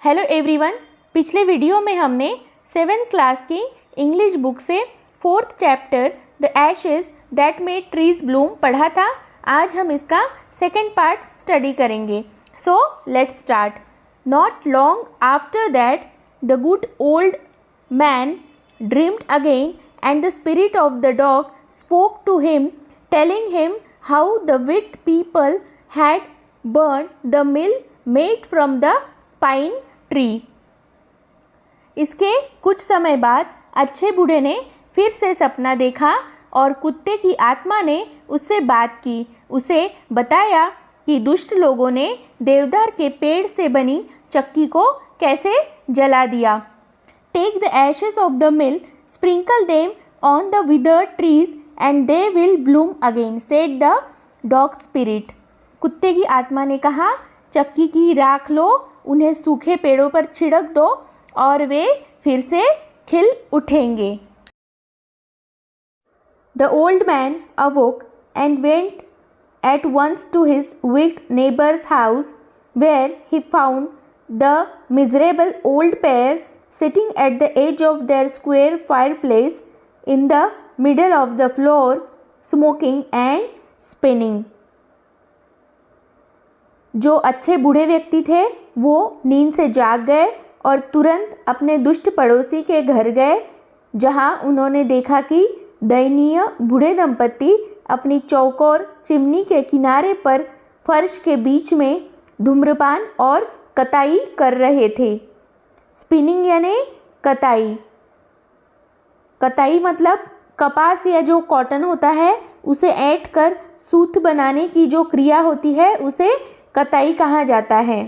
Hello everyone. पिछले video में हमने 7th क्लास की इंग्लिश बुक से 4th chapter the ashes that made trees bloom पढ़ा था। आज हम इसका सेकेंड पार्ट स्टडी करेंगे। So let's start. Not long after that the good old man dreamed again and the spirit of the dog spoke to him telling him how the wicked people had burned the mill made from the pine tree। इसके कुछ समय बाद अच्छे बूढ़े ने फिर से सपना देखा और कुत्ते की आत्मा ने उससे बात की। उसे बताया कि दुष्ट लोगों ने देवदार के पेड़ से बनी चक्की को कैसे जला दिया। Take the ashes of the mill, sprinkle them on the withered trees and they will bloom again, said the dog spirit. कुत्ते की आत्मा ने कहा, चक्की की राख लो, उन्हें सूखे पेड़ों पर छिड़क दो और वे फिर से खिल उठेंगे। The old man awoke and went at once to his wicked neighbours house where he found the miserable old pair sitting at the edge of their square fireplace in the middle of the floor, smoking and spinning. जो अच्छे बूढ़े व्यक्ति थे वो नींद से जाग गए और तुरंत अपने दुष्ट पड़ोसी के घर गए, जहां उन्होंने देखा कि दयनीय बूढ़े दंपत्ति अपनी चौकोर चिमनी के किनारे पर फर्श के बीच में धूम्रपान और कताई कर रहे थे। स्पिनिंग यानी कताई। कताई मतलब कपास या जो कॉटन होता है उसे ऐंठ कर सूत बनाने की जो क्रिया होती है उसे कताई कहा जाता है।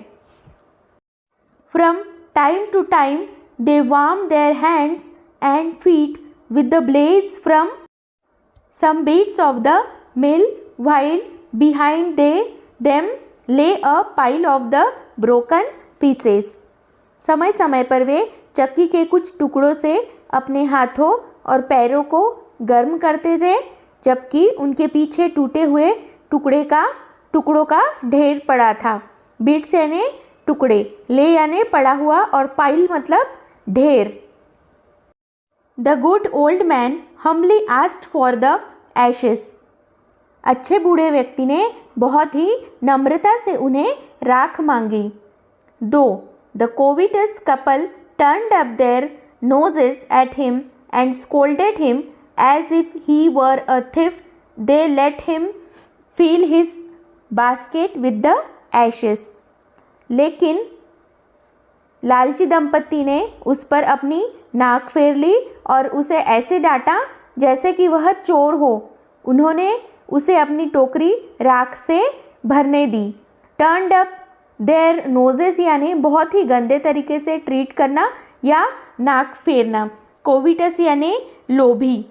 From time to time they warm their hands and feet with the blades from some bits of the mill, while behind them lay a pile of the broken pieces। समय समय पर वे चक्की के कुछ टुकड़ों से अपने हाथों और पैरों को गर्म करते थे, जबकि उनके पीछे टूटे हुए टुकड़ों का ढेर पड़ा था। बिट्स यानी टुकड़े, ले यानी पड़ा हुआ और पाइल मतलब ढेर। The good old man humbly asked for the ashes. अच्छे बूढ़े व्यक्ति ने बहुत ही नम्रता से उन्हें राख मांगी। दो the covetous couple turned up their noses at him and scolded him as if he were a thief, they let him fill his basket with the ashes. लेकिन लालची दंपत्ति ने उस पर अपनी नाक फेर ली और उसे ऐसे डांटा जैसे कि वह चोर हो। उन्होंने उसे अपनी टोकरी राख से भरने दी। टर्न्ड अप देयर नोजेस यानी बहुत ही गंदे तरीके से ट्रीट करना या नाक फेरना। कोविटस यानी लोभी।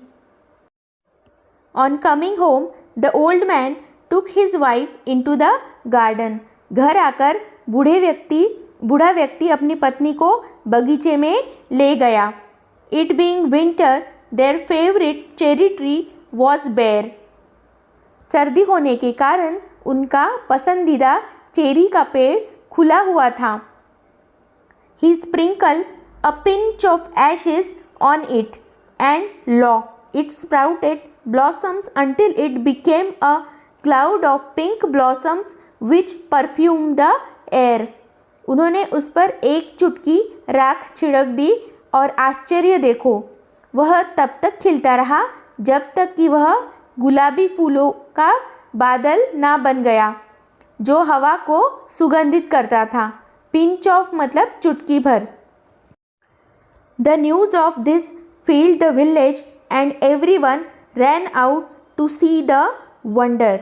On coming home the old man took his wife into the garden। घर आकर बूढ़ा व्यक्ति अपनी पत्नी को बगीचे में ले गया। It being winter, their favorite cherry tree was bare। सर्दी होने के कारण उनका पसंदीदा चेरी का पेड़ खुला हुआ था। He sprinkled a pinch of ashes on it and lo, it sprouted blossoms until it became a cloud of pink blossoms which perfumed the air। उन्होंने उस पर एक चुटकी राख छिड़क दी और आश्चर्य देखो, वह तब तक खिलता रहा जब तक कि वह गुलाबी फूलों का बादल ना बन गया जो हवा को सुगंधित करता था। पिंच ऑफ मतलब चुटकी भर। The news of this filled the village and everyone ran out to see the wonder।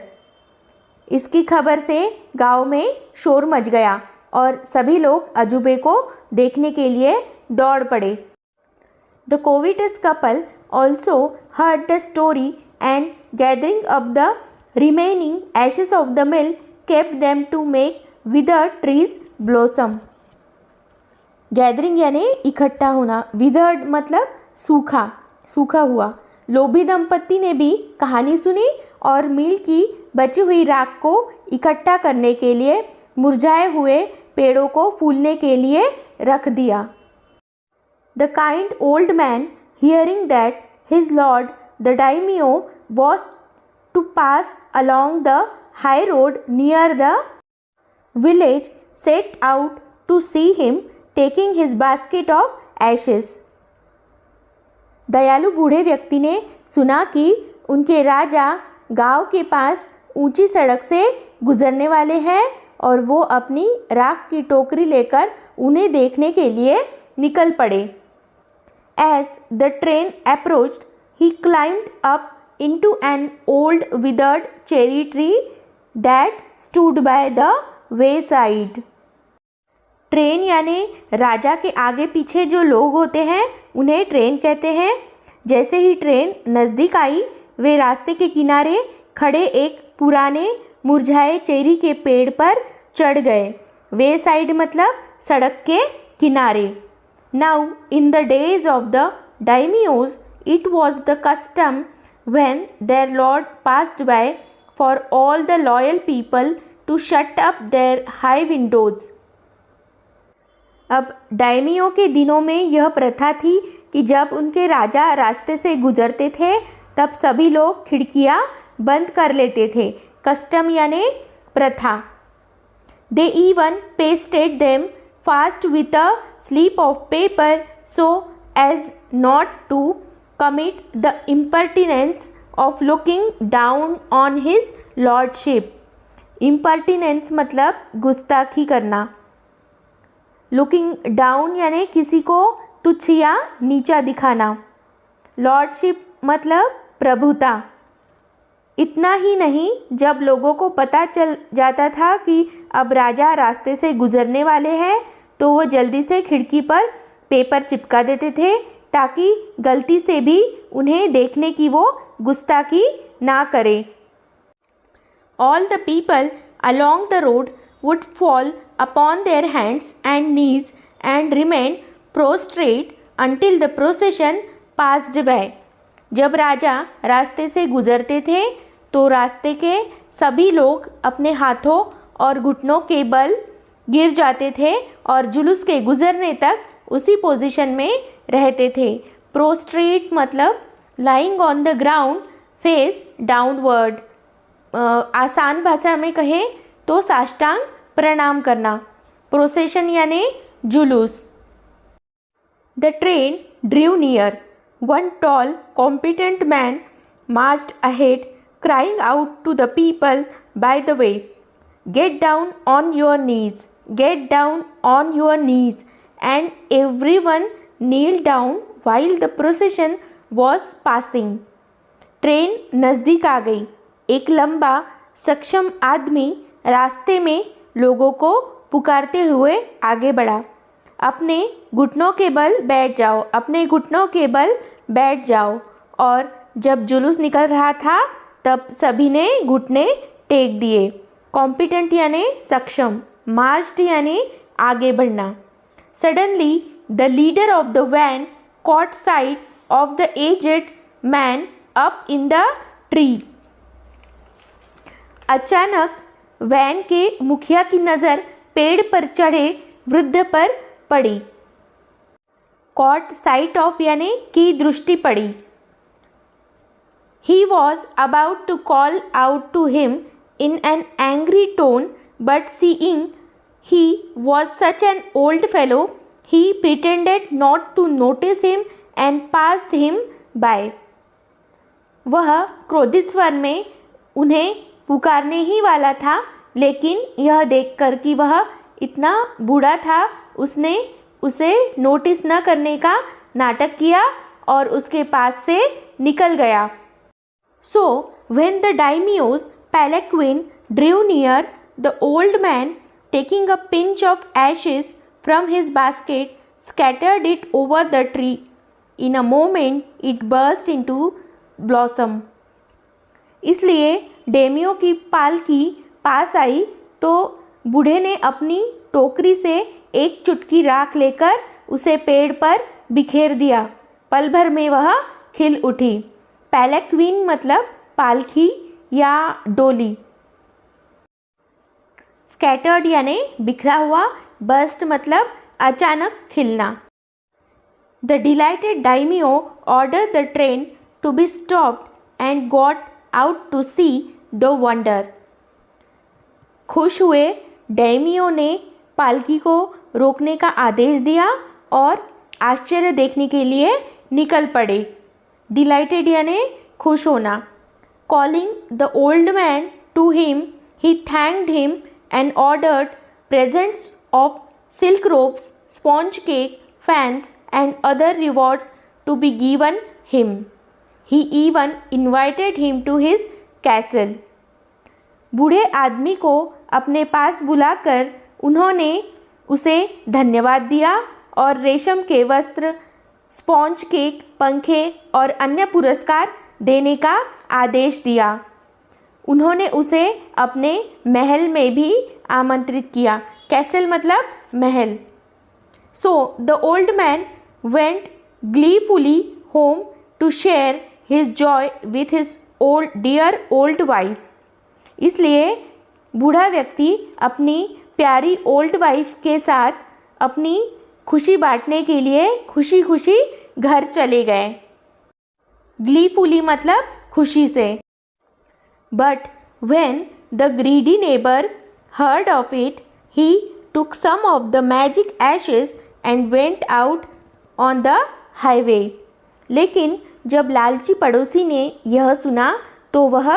इसकी खबर से गांव में शोर मच गया और सभी लोग अजूबे को देखने के लिए दौड़ पड़े। The covetous couple also heard the story and gathering up the remaining ashes of the mill kept them to make withered trees blossom. Gathering यानी इकट्ठा होना, विदर्ड मतलब सूखा हुआ। लोभी दंपत्ति ने भी कहानी सुनी और मिल की बची हुई राख को इकट्ठा करने के लिए मुरझाए हुए पेड़ों को फूलने के लिए रख दिया। The kind old man, hearing that his lord, the daimyo, was to pass along the high road near the village, set out to see him, taking his basket of ashes. दयालु बूढ़े व्यक्ति ने सुना कि उनके राजा गांव के पास ऊंची सड़क से गुजरने वाले हैं और वो अपनी राख की टोकरी लेकर उन्हें देखने के लिए निकल पड़े। As the train approached, he climbed up into an old withered cherry tree that stood by the wayside. Train यानी राजा के आगे पीछे जो लोग होते हैं उन्हें ट्रेन कहते हैं। जैसे ही ट्रेन नज़दीक आई, वे रास्ते के किनारे खड़े एक पुराने मुरझाए चेरी के पेड़ पर चढ़ गए। वे साइड मतलब सड़क के किनारे। Now in the days of the daimyos, it was the custom when their lord passed by for all the loyal people to shut up their high windows. अब डायमियो के दिनों में यह प्रथा थी कि जब उनके राजा रास्ते से गुजरते थे तब सभी लोग खिड़कियां बंद कर लेते थे। कस्टम यानी प्रथा। They even pasted them fast with a slip of paper so as not to commit the impertinence of looking down on his lordship. Impertinence मतलब गुस्ताखी करना। लुकिंग डाउन यानी किसी को तुच्छ या नीचा दिखाना। लॉर्डशिप मतलब प्रभुता। इतना ही नहीं, जब लोगों को पता चल जाता था कि अब राजा रास्ते से गुजरने वाले हैं तो वो जल्दी से खिड़की पर पेपर चिपका देते थे ताकि गलती से भी उन्हें देखने की वो गुस्ताखी ना करे। All the people along the road would fall upon their hands and knees and remain prostrate until the procession passed by. जब राजा रास्ते से गुजरते थे तो रास्ते के सभी लोग अपने हाथों और घुटनों के बल गिर जाते थे और जुलूस के गुजरने तक उसी पोजीशन में रहते थे। प्रोस्ट्रेट मतलब lying on the ground face downward. आसान भाषा में कहें तो साष्टांग प्रणाम करना। प्रोसेशन यानी जुलूस। The train drew near. One tall competent man marched ahead crying out to the people by the way, get down on your knees, get down on your knees, and everyone kneeled down while the procession was passing. Train नज़दीक आ गई। एक लंबा सक्षम आदमी रास्ते में लोगों को पुकारते हुए आगे बढ़ा। अपने घुटनों के बल बैठ जाओ, अपने घुटनों के बल बैठ जाओ। और जब जुलूस निकल रहा था तब सभी ने घुटने टेक दिए। कॉम्पिटेंट यानी सक्षम। मार्च्ड यानी आगे बढ़ना। Suddenly the leader of the van caught sight of the aged man up in the tree. अचानक वैन के मुखिया की नज़र पेड़ पर चढ़े वृद्ध पर पड़ी। कॉट साइट ऑफ यानी की दृष्टि पड़ी। He was about to call out to him in an angry tone, but seeing he was such an old fellow, he pretended not to notice him and passed him by. वह क्रोधित स्वर में उन्हें पुकारने ही वाला था, लेकिन यह देखकर कि वह इतना बूढ़ा था, उसने उसे नोटिस न करने का नाटक किया और उसके पास से निकल गया। So when the daimyo's palanquin drew near, the old man, taking a pinch of ashes from his basket, scattered it over the tree. In a moment, it burst into blossom. इसलिए डेमियो की पालकी पास आई तो बूढ़े ने अपनी टोकरी से एक चुटकी राख लेकर उसे पेड़ पर बिखेर दिया। पल भर में वह खिल उठी। पैलेक्विन मतलब पालकी या डोली। स्कैटर्ड यानी बिखरा हुआ बस्ट मतलब अचानक खिलना। The delighted daimyo order the train to be stopped and got out to see the wonder. खुश हुए डाइमियो ने पालकी को रोकने का आदेश दिया और आश्चर्य देखने के लिए निकल पड़े। डिलाइटेड यानी खुश होना। Calling the old man to him, he thanked him and ordered presents of silk robes, sponge cake, fans and other rewards to be given him. He even invited him to his castle. बूढ़े आदमी को अपने पास बुलाकर उन्होंने उसे धन्यवाद दिया और रेशम के वस्त्र, स्पॉन्ज केक, पंखे और अन्य पुरस्कार देने का आदेश दिया। उन्होंने उसे अपने महल में भी आमंत्रित किया। कैसल मतलब महल। So the old man went gleefully home to share his joy with his dear old wife. इसलिए बूढ़ा व्यक्ति अपनी प्यारी ओल्ड वाइफ के साथ अपनी खुशी बांटने के लिए खुशी खुशी घर चले गए। ग्लीफुली मतलब खुशी से। But when the greedy neighbor heard of it, he took some of the magic ashes and went out on the highway. लेकिन जब लालची पड़ोसी ने यह सुना तो वह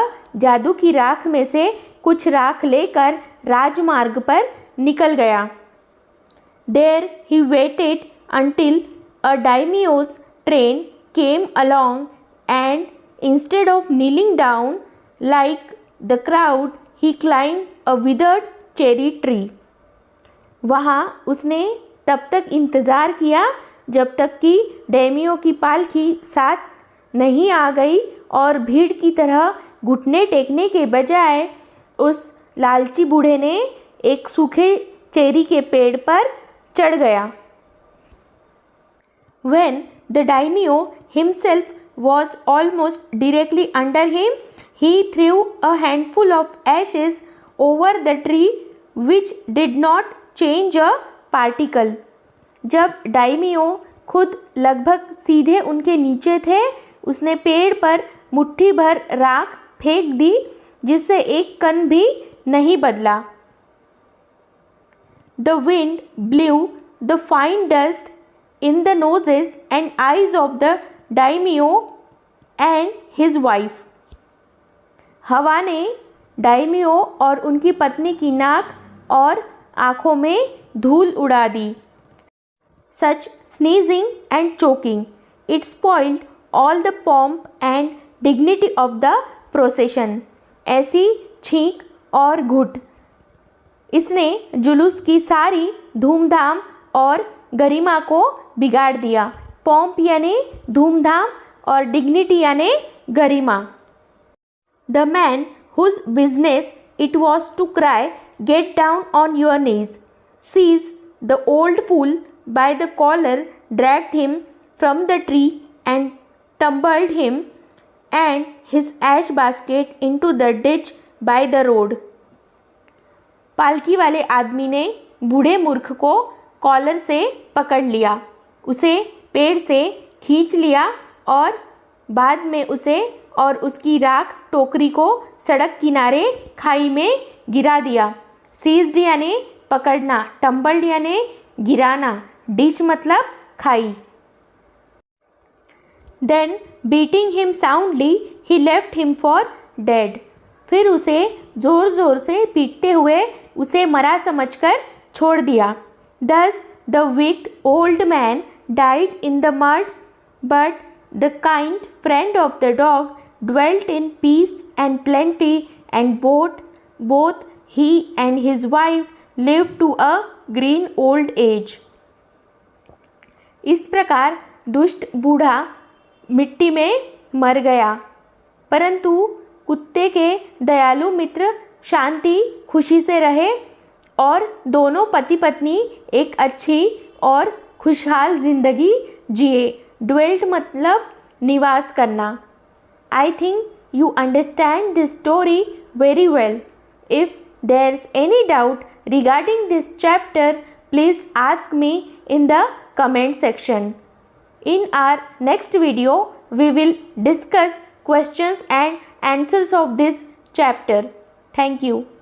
जादू की राख में से कुछ राख लेकर राजमार्ग पर निकल गया। There he waited until a daimyo's train came along and instead of kneeling down like the crowd, he climbed a withered cherry tree. वहाँ उसने तब तक इंतज़ार किया जब तक कि डेमियो की पालकी साथ नहीं आ गई और भीड़ की तरह घुटने टेकने के बजाय उस लालची बूढ़े ने एक सूखे चेरी के पेड़ पर चढ़ गया। When the daimyo himself was almost directly under him, he threw a handful of ashes over the tree which did not change a particle. जब डाइमियो खुद लगभग सीधे उनके नीचे थे, उसने पेड़ पर मुट्ठी भर राख फेंक दी जिससे एक कण भी नहीं बदला। The wind blew the fine dust in the noses and eyes of the daimyo and his wife. हवा ने डाइमियो और उनकी पत्नी की नाक और आँखों में धूल उड़ा दी। Such sneezing and choking, it spoiled all the pomp and dignity of the procession. ऐसी छींक और घुट इसने जुलूस की सारी धूमधाम और गरिमा को बिगाड़ दिया। पॉम्प यानी धूमधाम और डिग्निटी यानी गरिमा। The man whose business it was to cry, "Get down on your knees," seized the old fool by the collar, dragged him from the tree and tumbled him and his ash basket into the ditch by the road. पालकी वाले आदमी ने बूढ़े मूर्ख को collar से पकड़ लिया, उसे पेड़ से खींच लिया और बाद में उसे और उसकी राख टोकरी को सड़क किनारे खाई में गिरा दिया। सीज्ड यानी पकड़ना, टम्बल्ड यानी गिराना, डिच मतलब खाई। Then beating him soundly he left him for dead. फिर उसे ज़ोर ज़ोर से पीटते हुए उसे मरा समझकर छोड़ दिया। Thus the wicked old man died in the mud, but the kind friend of the dog dwelt in peace and plenty, and both he and his wife lived to a green old age. इस प्रकार दुष्ट बूढ़ा मिट्टी में मर गया, परंतु कुत्ते के दयालु मित्र शांति खुशी से रहे और दोनों पति पत्नी एक अच्छी और खुशहाल जिंदगी जिए। ड्वेल्ट मतलब निवास करना। I think you understand this story very well. If there's any doubt regarding this chapter, please ask me in the comment section. In our next video, we will discuss questions and answers of this chapter. Thank you.